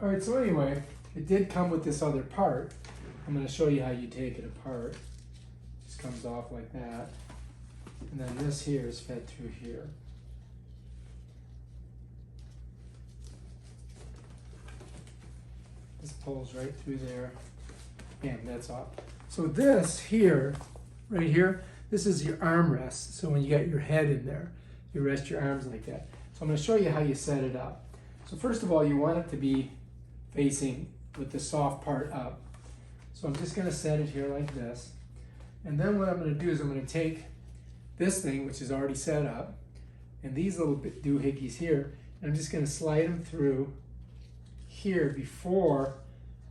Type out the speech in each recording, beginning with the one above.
All right, so anyway, it did come with this other part. I'm going to show you how you take it apart. This comes off like that. And then this here is fed through here. This pulls right through there. Bam, that's off. So this here, right here, this is your armrest. So when you got your head in there, you rest your arms like that. So I'm going to show you how you set it up. So first of all, you want it to be facing with the soft part up. So I'm just going to set it here like this. And then what I'm going to do is I'm going to take this thing, which is already set up, and these little doohickeys here, and I'm just going to slide them through here before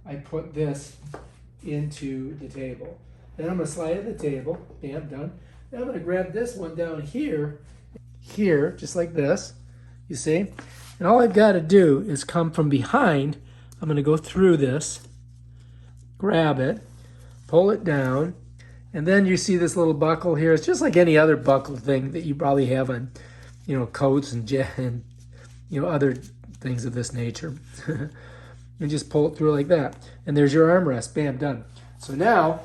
I put this into the table. Then I'm going to slide it to the table. Bam, done. Then I'm going to grab this one down here, just like this, you see? And all I've got to do is come from behind. I'm going to go through this, grab it, pull it down, and then you see this little buckle here. It's just like any other buckle thing that you probably have on, coats and other things of this nature. And just pull it through like that. And there's your armrest. Bam, done. So now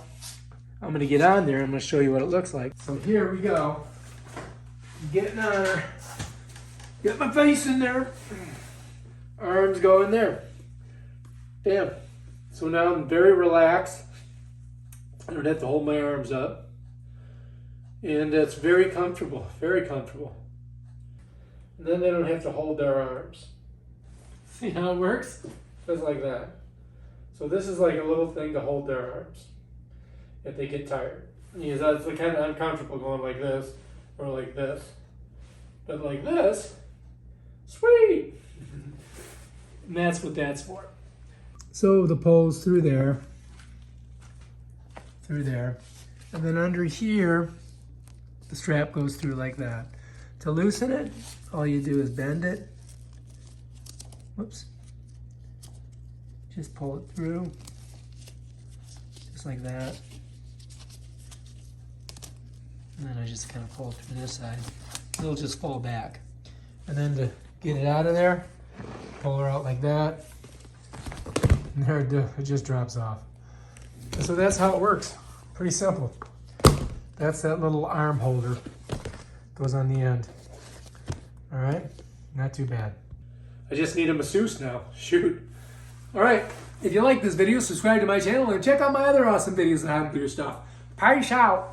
I'm going to get on there. I'm going to show you what it looks like. So here we go. Getting on her. Get my face in there. Arms go in there. Bam. So now I'm very relaxed. I don't have to hold my arms up. And it's very comfortable, very comfortable. And then they don't have to hold their arms. See how it works? Just like that. So this is like a little thing to hold their arms if they get tired. Because that's kind of uncomfortable going like this or like this. But like this, sweet! And that's what that's for. So the pole's through there. And then under here, the strap goes through like that. To loosen it, all you do is bend it. Whoops. Just pull it through, just like that. And then I just kind of pull it through this side. It'll just fall back. And then to get it out of there, pull her out like that. And there it just drops off. And so that's how it works. Pretty simple. That's that little arm holder. Goes on the end. All right, not too bad. I just need a masseuse now. Shoot. All right, if you like this video, subscribe to my channel and check out my other awesome videos on how to do your stuff. Peace out.